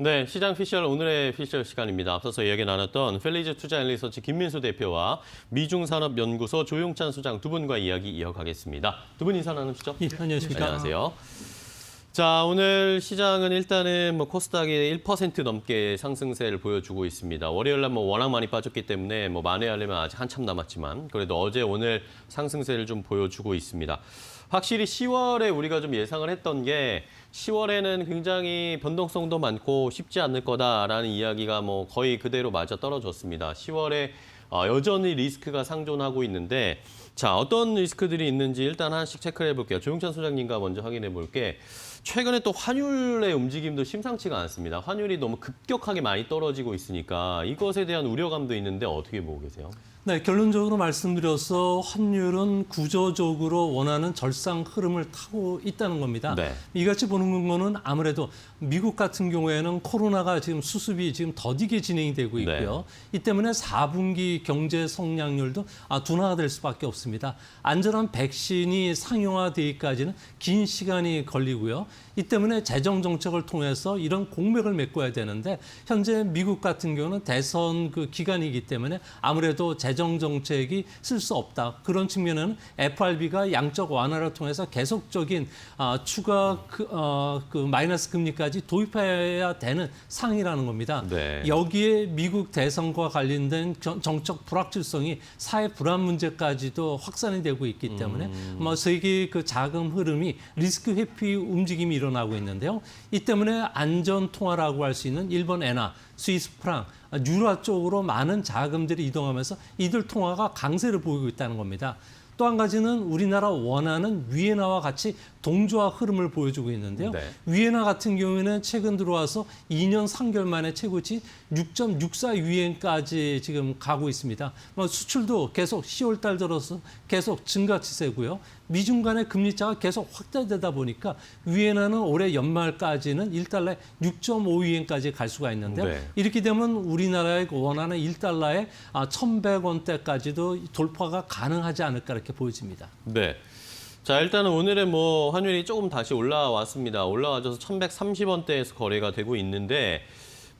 네, 시장 피셜 오늘의 피셜 시간입니다. 앞서서 이야기 나눴던 펠리즈 투자앤리서치 김민수 대표와 미중산업연구소 조용찬 소장 두 분과 이야기 이어가겠습니다. 두 분 인사 나누시죠? 예, 안녕하십니까. 안녕하세요. 자, 오늘 시장은 일단은 코스닥이 1% 넘게 상승세를 보여주고 있습니다. 월요일 날 워낙 많이 빠졌기 때문에 만회하려면 아직 한참 남았지만 그래도 어제 오늘 상승세를 좀 보여주고 있습니다. 확실히 10월에 우리가 좀 예상을 했던 게 10월에는 굉장히 변동성도 많고 쉽지 않을 거다라는 이야기가 거의 그대로 맞아 떨어졌습니다. 10월에 여전히 리스크가 상존하고 있는데 자, 어떤 리스크들이 있는지 일단 하나씩 체크를 해볼게요. 조용찬 소장님과 먼저 확인해 볼게. 최근에 또 환율의 움직임도 심상치가 않습니다. 환율이 너무 급격하게 많이 떨어지고 있으니까 이것에 대한 우려감도 있는데 어떻게 보고 계세요? 네, 결론적으로 말씀드려서 환율은 구조적으로 원하는 절상 흐름을 타고 있다는 겁니다. 네. 이같이 보는 거는 아무래도 미국 같은 경우에는 코로나가 지금 수습이 지금 더디게 진행이 되고 있고요. 이 때문에 4분기 경제 성장률도 둔화가 될 수밖에 없습니다. 안전한 백신이 상용화되기까지는 긴 시간이 걸리고요. 이 때문에 재정 정책을 통해서 이런 공맥을 메꿔야 되는데 현재 미국 같은 경우는 대선 기간이기 때문에 아무래도 재정 정책이 쓸 수 없다. 그런 측면에는 FRB가 양적 완화를 통해서 계속적인 추가 마이너스 금리까지 도입해야 되는 상황이라는 겁니다. 네. 여기에 미국 대선과 관련된 정책 불확실성이 사회 불안 문제까지도 확산이 되고 있기 때문에 세계 자금 흐름이 리스크 회피 움직임이 일어나고 있는데요. 이 때문에 안전 통화라고 할 수 있는 일본 엔화, 스위스 프랑, 유로 쪽으로 많은 자금들이 이동하면서 이들 통화가 강세를 보이고 있다는 겁니다. 또 한 가지는 우리나라 원화는 위엔화와 같이 동조화 흐름을 보여주고 있는데요. 네. 위엔화 같은 경우에는 최근 들어와서 2년 3개월 만에 최고치 6.64 위엔까지 지금 가고 있습니다. 수출도 계속 10월 달 들어서 계속 증가 추세고요. 미중 간의 금리 차가 계속 확대되다 보니까 위엔화는 올해 연말까지는 1달러에 6.5위엔까지 갈 수가 있는데요. 네. 이렇게 되면 우리나라의 원화는 1달러에 1,100원대까지도 돌파가 가능하지 않을까 이렇게 보여집니다. 네. 자, 일단은 오늘은 환율이 조금 다시 올라왔습니다. 올라와줘서 1,130원대에서 거래가 되고 있는데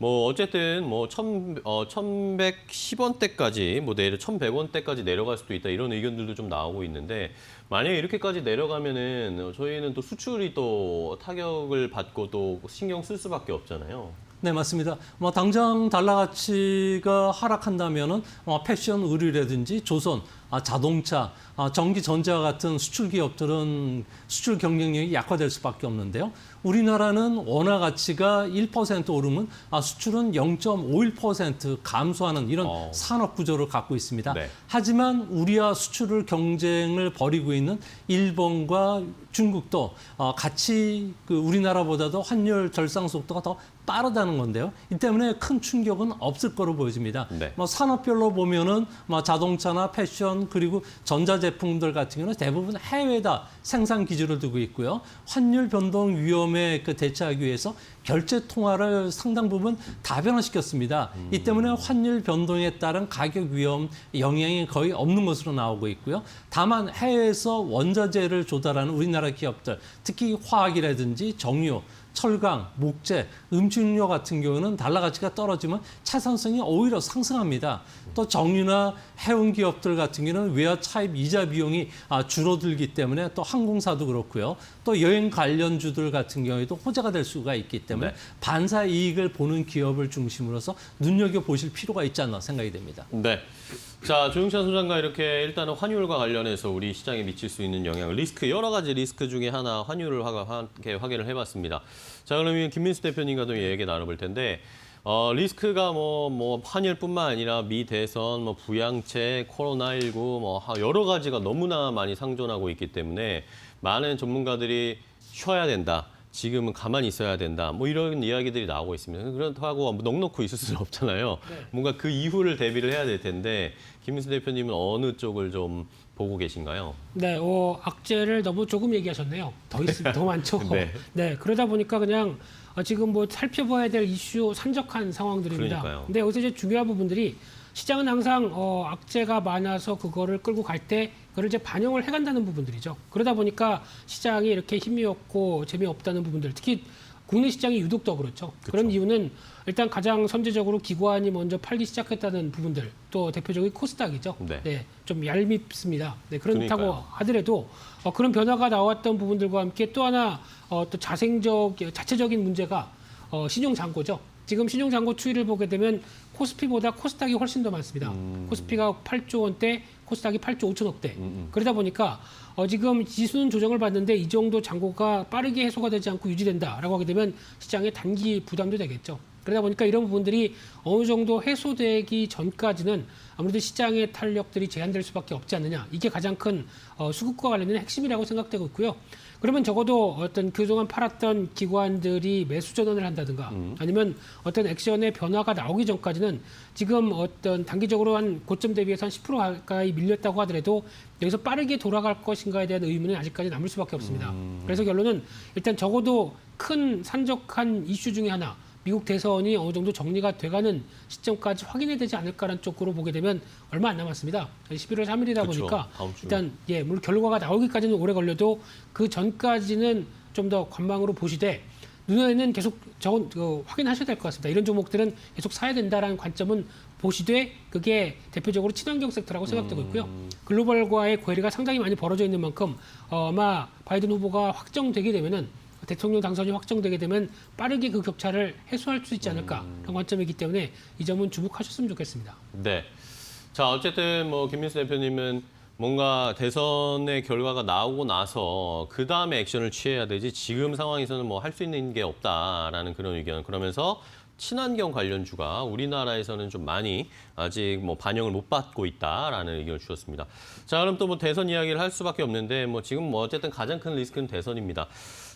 어쨌든 1,110원대까지 내려 1,100원대까지 내려갈 수도 있다 이런 의견들도 좀 나오고 있는데 만약에 이렇게까지 내려가면은 저희는 또 수출이 또 타격을 받고 또 신경 쓸 수밖에 없잖아요. 네, 맞습니다. 당장 달러 가치가 하락한다면은 패션, 의류라든지 조선, 자동차, 전기, 전자 같은 수출 기업들은 수출 경쟁력이 약화될 수밖에 없는데요. 우리나라는 원화 가치가 1% 오르면 수출은 0.51% 감소하는 이런 산업 구조를 갖고 있습니다. 네. 하지만 우리와 수출을 경쟁을 벌이고 있는 일본과 중국도 같이 우리나라보다도 환율 절상 속도가 더 빠르다는 건데요. 이 때문에 큰 충격은 없을 거로 보여집니다. 네. 산업별로 보면은 자동차나 패션 그리고 전자제품들 같은 경우는 대부분 해외에다 생산 기지를 두고 있고요. 환율 변동 위험에 대처하기 위해서 결제 통화를 상당 부분 다변화시켰습니다. 이 때문에 환율 변동에 따른 가격 위험 영향이 거의 없는 것으로 나오고 있고요. 다만 해외에서 원자재를 조달하는 우리나라 기업들, 특히 화학이라든지 정유, 철강, 목재, 음식료 같은 경우는 달러 가치가 떨어지면 차산성이 오히려 상승합니다. 또 정유나 해운 기업들 같은 경우는 외화 차입 이자 비용이 줄어들기 때문에 또 항공사도 그렇고요. 또 여행 관련주들 같은 경우에도 호재가 될 수가 있기 때문에 반사 이익을 보는 기업을 중심으로서 눈여겨보실 필요가 있지 않나 생각이 됩니다. 네. 자, 조용찬 소장과 이렇게 일단은 환율과 관련해서 우리 시장에 미칠 수 있는 영향, 여러 가지 리스크 중에 하나 환율을 함께 확인을 해봤습니다. 자, 그러면 김민수 대표님과 좀 얘기 나눠볼 텐데 리스크가 환율뿐만 아니라 미 대선, 부양책, 코로나19 여러 가지가 너무나 많이 상존하고 있기 때문에 많은 전문가들이 쉬어야 된다. 지금은 가만히 있어야 된다. 이런 이야기들이 나오고 있습니다. 그렇다고 넉넉히 있을 수는 없잖아요. 네. 뭔가 그 이후를 대비를 해야 될 텐데 김민수 대표님은 어느 쪽을 좀 보고 계신가요? 네, 악재를 너무 조금 얘기하셨네요. 더 많죠. 네. 네, 그러다 보니까 그냥 지금 살펴봐야 될 이슈 산적한 상황들입니다. 그러니까요. 근데 여기서 이제 중요한 부분들이 시장은 항상 악재가 많아서 그거를 끌고 갈 때 그걸 이제 반영을 해간다는 부분들이죠. 그러다 보니까 시장이 이렇게 힘이 없고 재미없다는 부분들, 특히 국내 시장이 유독 더 그렇죠. 그런 이유는 일단 가장 선제적으로 기관이 먼저 팔기 시작했다는 부분들, 또 대표적인 코스닥이죠. 네. 좀 얄밉습니다. 네, 그렇다고 그러니까요. 하더라도 그런 변화가 나왔던 부분들과 함께 또 하나 또 자체적인 문제가 신용 잔고죠. 지금 신용 잔고 추이를 보게 되면 코스피보다 코스닥이 훨씬 더 많습니다. 코스피가 8조 원대, 코스닥이 8조 5천억대. 그러다 보니까 지금 지수는 조정을 받는데 이 정도 잔고가 빠르게 해소가 되지 않고 유지된다라고 하게 되면 시장에 단기 부담도 되겠죠. 그러다 보니까 이런 부분들이 어느 정도 해소되기 전까지는 아무래도 시장의 탄력들이 제한될 수밖에 없지 않느냐. 이게 가장 큰 수급과 관련된 핵심이라고 생각되고 있고요. 그러면 적어도 어떤 그동안 팔았던 기관들이 매수 전환을 한다든가 아니면 어떤 액션의 변화가 나오기 전까지는 지금 어떤 단기적으로 한 고점 대비해서 한 10% 가까이 밀렸다고 하더라도 여기서 빠르게 돌아갈 것인가에 대한 의문은 아직까지 남을 수밖에 없습니다. 그래서 결론은 일단 적어도 큰 산적한 이슈 중에 하나, 미국 대선이 어느 정도 정리가 돼가는 시점까지 확인해야 되지 않을까라는 쪽으로 보게 되면 얼마 안 남았습니다. 11월 3일이다 그쵸, 보니까 다음 주. 일단 물론 결과가 나오기까지는 오래 걸려도 그 전까지는 좀 더 관망으로 보시되 눈에는 계속 확인하셔야 될 것 같습니다. 이런 종목들은 계속 사야 된다라는 관점은 보시되 그게 대표적으로 친환경 섹터라고 생각되고 있고요. 글로벌과의 거래가 상당히 많이 벌어져 있는 만큼 아마 바이든 후보가 확정되게 되면은 대통령 당선이 확정되게 되면 빠르게 그 격차를 해소할 수 있지 않을까 그런 관점이기 때문에 이 점은 주목하셨으면 좋겠습니다. 네. 자, 어쨌든 뭐 김민수 대표님은 뭔가 대선의 결과가 나오고 나서 그 다음에 액션을 취해야 되지 지금 상황에서는 뭐 할 수 있는 게 없다라는 그런 의견. 그러면서 친환경 관련주가 우리나라에서는 좀 많이 아직 뭐 반영을 못 받고 있다라는 의견을 주셨습니다. 자, 그럼 또 뭐 대선 이야기를 할 수밖에 없는데 뭐 지금 뭐 어쨌든 가장 큰 리스크는 대선입니다.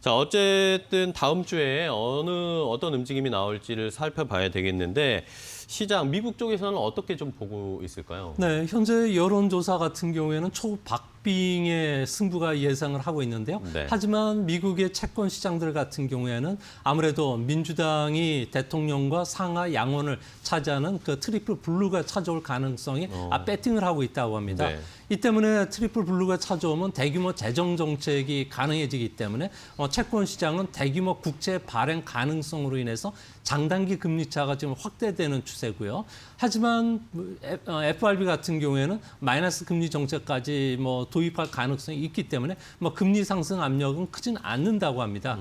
자, 어쨌든 다음 주에 어떤 움직임이 나올지를 살펴봐야 되겠는데 시장 미국 쪽에서는 어떻게 좀 보고 있을까요? 네, 현재 여론조사 같은 경우에는 초박빙의 승부가 예상을 하고 있는데요. 네. 하지만 미국의 채권 시장들 같은 경우에는 아무래도 민주당이 대통령과 상하 양원을 차지하는 그 트리플 블루가 찾아올 가능성이 배팅을 하고 있다고 합니다. 네. 이 때문에 트리플 블루가 찾아오면 대규모 재정 정책이 가능해지기 때문에 채권 시장은 대규모 국채 발행 가능성으로 인해서 장단기 금리 차가 지금 확대되는 추세고요. 하지만 FRB 같은 경우에는 마이너스 금리 정책까지 뭐 도입할 가능성이 있기 때문에 뭐 금리 상승 압력은 크진 않는다고 합니다.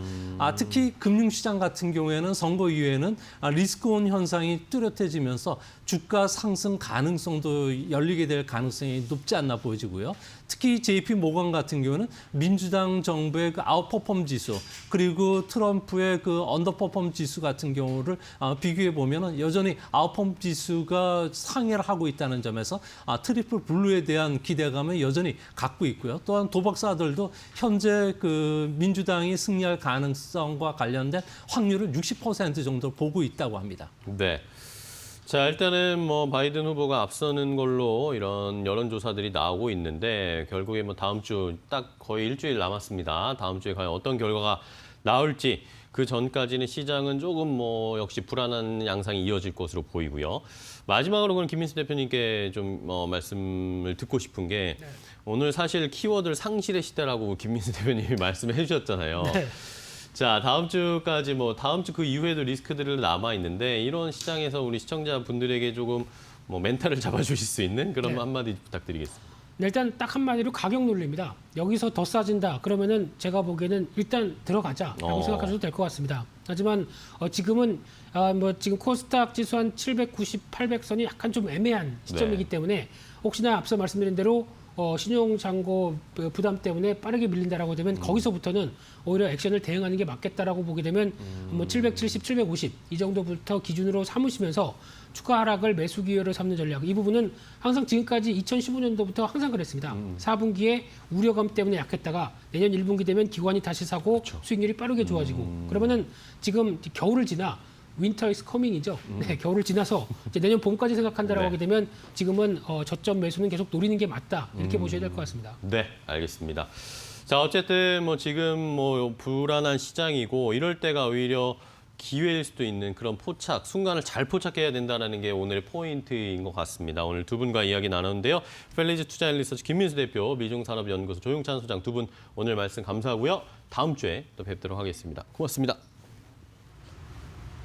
특히 금융시장 같은 경우에는 선거 이후에는 리스크온 현상이 뚜렷해지면서 주가 상승 가능성도 열리게 될 가능성이 높지 않나 보여지고요. 특히 JP 모건 같은 경우는 민주당 정부의 그 아웃퍼폼 지수 그리고 트럼프의 그 언더퍼폼 지수 같은 경우를 비교해 보면은 여전히 아웃퍼폼 지수가 상회를 하고 있다는 점에서 트리플 블루에 대한 기대감을 여전히 갖고 있고요. 또한 도박사들도 현재 그 민주당이 승리할 가능성과 관련된 확률을 60% 정도 보고 있다고 합니다. 네. 자, 일단은 뭐 바이든 후보가 앞서는 걸로 이런 여론조사들이 나오고 있는데 결국에 뭐 다음 주 딱 거의 일주일 남았습니다. 다음 주에 과연 어떤 결과가 나올지 그 전까지는 시장은 조금 뭐 역시 불안한 양상이 이어질 것으로 보이고요. 마지막으로 그럼 김민수 대표님께 좀 말씀을 듣고 싶은 게 오늘 사실 키워드 상실의 시대라고 김민수 대표님이 말씀해 주셨잖아요. 네. 자, 다음 주까지 다음 주 그 이후에도 리스크들은 남아 있는데 이런 시장에서 우리 시청자분들에게 조금 뭐 멘탈을 잡아주실 수 있는 그런 네. 한마디 부탁드리겠습니다. 일단 딱 한마디로 가격 논리입니다. 여기서 더 싸진다. 그러면은 제가 보기에는 일단 들어가자라고 생각하셔도 될 것 같습니다. 하지만 지금은 지금 코스닥 지수 한 790, 800선이 약간 좀 애매한 시점이기 네. 때문에 혹시나 앞서 말씀드린 대로 신용 잔고 부담 때문에 빠르게 밀린다라고 되면 거기서부터는 오히려 액션을 대응하는 게 맞겠다라고 보게 되면 뭐 770, 750 이 정도부터 기준으로 삼으시면서 추가 하락을 매수 기회로 삼는 전략. 이 부분은 항상 지금까지 2015년도부터 항상 그랬습니다. 4분기에 우려감 때문에 약했다가 내년 1분기 되면 기관이 다시 사고 수익률이 빠르게 좋아지고 그러면은 지금 겨울을 지나 윈터 이스 커밍이죠. 네, 겨울을 지나서 이제 내년 봄까지 생각한다라고 네. 하게 되면 지금은 저점 매수는 계속 노리는 게 맞다. 이렇게 보셔야 될 것 같습니다. 네, 알겠습니다. 자, 어쨌든 뭐 지금 뭐 불안한 시장이고 이럴 때가 오히려 기회일 수도 있는 그런 포착, 순간을 잘 포착해야 된다는 게 오늘의 포인트인 것 같습니다. 오늘 두 분과 이야기 나눴는데요. 펠리즈 투자앤리서치 김민수 대표, 미중산업연구소 조용찬 소장 두 분 오늘 말씀 감사하고요. 다음 주에 또 뵙도록 하겠습니다. 고맙습니다.